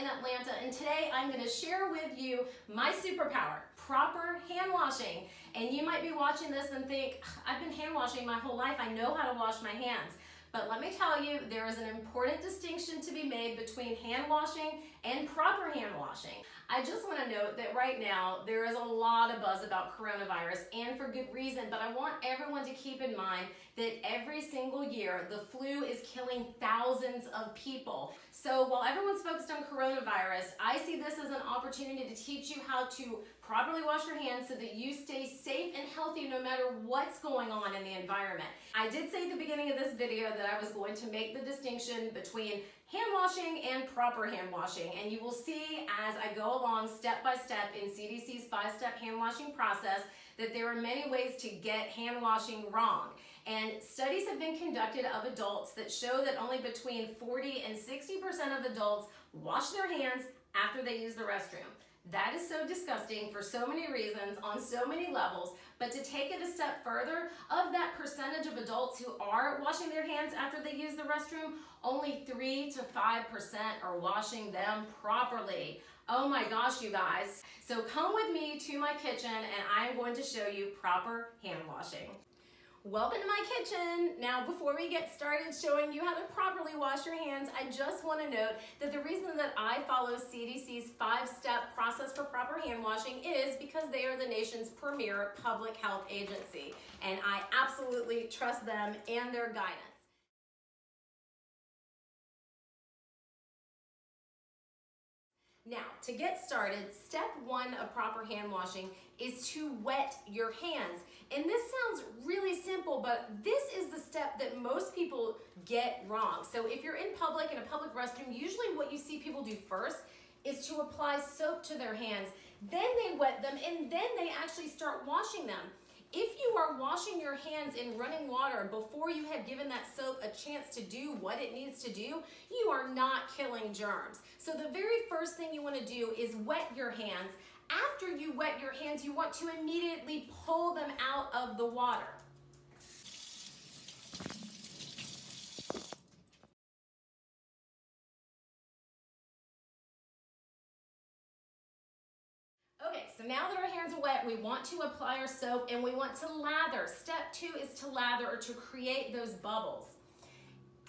in Atlanta, and today I'm going to share with you my superpower, proper hand washing. And you might be watching this and think, I've been hand washing my whole life, I know how to wash my hands. But let me tell you, there is an important distinction to be made between hand washing and proper hand washing. I just want to note that right now there is a lot of buzz about coronavirus, and for good reason, but I want everyone to keep in mind that every single year the flu is killing thousands of people. So while everyone's focused on coronavirus, I see this as an opportunity to teach you how to properly wash your hands so that you stay safe and healthy no matter what's going on in the environment. I did say at the beginning of this video that I was going to make the distinction between hand washing and proper hand washing, and you will see as I go along step by step in CDC's 5-step hand washing process that there are many ways to get hand washing wrong. And studies have been conducted of adults that show that only between 40 and 60% of adults wash their hands after they use the restroom. That is so disgusting for so many reasons, on so many levels, but to take it a step further, of that percentage of adults who are washing their hands after they use the restroom, only 3 to 5% are washing them properly. Oh my gosh, you guys. So come with me to my kitchen and I'm going to show you proper hand washing. Welcome to my kitchen. Now, before we get started showing you how to properly wash your hands, I just want to note that the reason that I follow CDC's 5-step process for proper hand washing is because they are the nation's premier public health agency, and I absolutely trust them and their guidance. Now, to get started, step 1 of proper hand washing is to wet your hands. And this sounds really simple, but this is the step that most people get wrong. So if you're in public, in a public restroom, usually what you see people do first is to apply soap to their hands. Then they wet them, and then they actually start washing them. If you are washing your hands in running water before you have given that soap a chance to do what it needs to do, you are not killing germs. So the very first thing you want to do is wet your hands. After you wet your hands, you want to immediately pull them out of the water. Okay, so now that our hands are wet, we want to apply our soap and we want to lather. Step 2 is to lather, or to create those bubbles.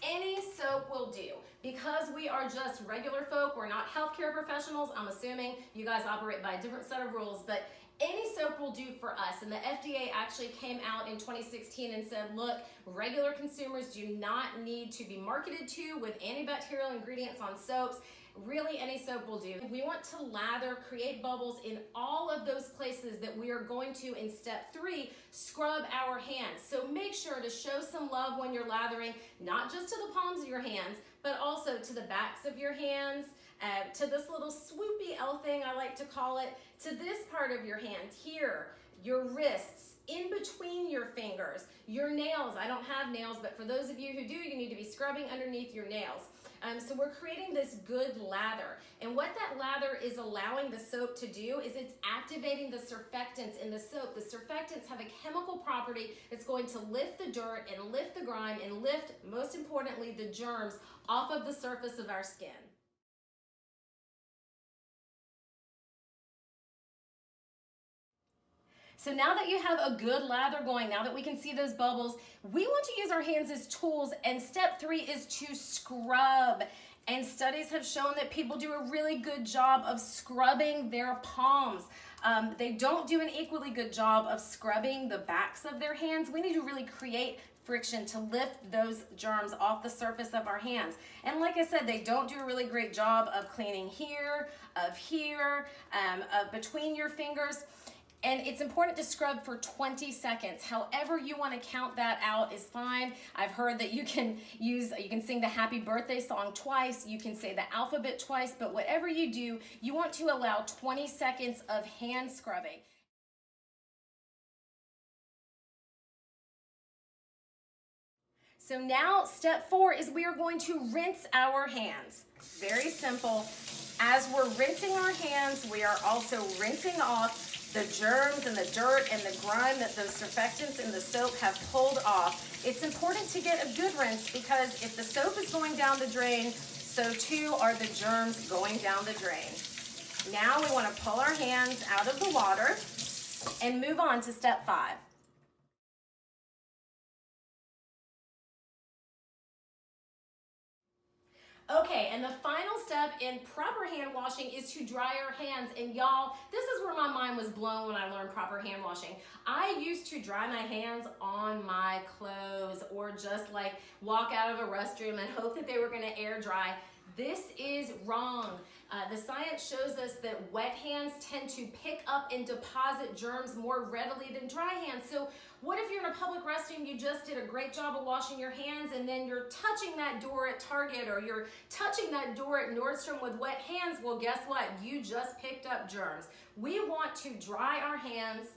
Any soap will do. Because we are just regular folk, we're not healthcare professionals, I'm assuming you guys operate by a different set of rules, but any soap will do for us. And the FDA actually came out in 2016 and said, look, regular consumers do not need to be marketed to with antibacterial ingredients on soaps. Really, any soap will do. We want to lather, create bubbles in all of those places that we are going to, in step 3, scrub our hands. So make sure to show some love when you're lathering, not just to the palms of your hands, but also to the backs of your hands, to this little swoopy L thing I like to call it, to this part of your hand here, your wrists, in between your fingers, your nails. I don't have nails, but for those of you who do, you need to be scrubbing underneath your nails. So we're creating this good lather. And what that lather is allowing the soap to do is it's activating the surfactants in the soap. The surfactants have a chemical property that's going to lift the dirt and lift the grime and lift, most importantly, the germs off of the surface of our skin. So now that you have a good lather going, now that we can see those bubbles, we want to use our hands as tools, and step 3 is to scrub. And studies have shown that people do a really good job of scrubbing their palms. They don't do an equally good job of scrubbing the backs of their hands. We need to really create friction to lift those germs off the surface of our hands. And like I said, they don't do a really great job of cleaning here, between your fingers. And it's important to scrub for 20 seconds. However you want to count that out is fine. I've heard that you can sing the happy birthday song twice, you can say the alphabet twice, but whatever you do, you want to allow 20 seconds of hand scrubbing. So now step 4 is we are going to rinse our hands. Very simple. As we're rinsing our hands, we are also rinsing off the germs and the dirt and the grime that those surfactants in the soap have pulled off. It's important to get a good rinse because if the soap is going down the drain, so too are the germs going down the drain. Now we want to pull our hands out of the water and move on to step 5. Okay, and the final step in proper hand washing is to dry our hands. And y'all, this is where my mind was blown when I learned proper hand washing. I used to dry my hands on my clothes or just like walk out of a restroom and hope that they were gonna air dry. This is wrong. The science shows us that wet hands tend to pick up and deposit germs more readily than dry hands. So what if you're in a public restroom, you just did a great job of washing your hands, and then you're touching that door at Target or you're touching that door at Nordstrom with wet hands? Well, guess what? You just picked up germs. We want to dry our hands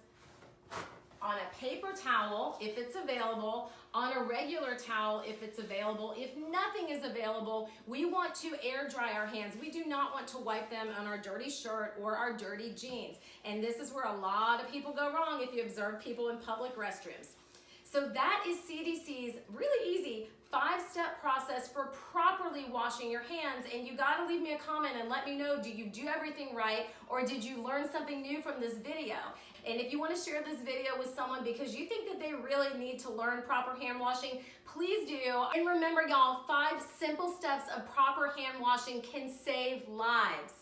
on a paper towel if it's available, on a regular towel if it's available. If nothing is available, we want to air dry our hands. We do not want to wipe them on our dirty shirt or our dirty jeans. And this is where a lot of people go wrong if you observe people in public restrooms. So that is CDC's really easy 5-step process for properly washing your hands. And you gotta leave me a comment and let me know, do you do everything right, or did you learn something new from this video? And if you wanna share this video with someone because you think that they really need to learn proper hand washing, please do. And remember y'all, 5 simple steps of proper hand washing can save lives.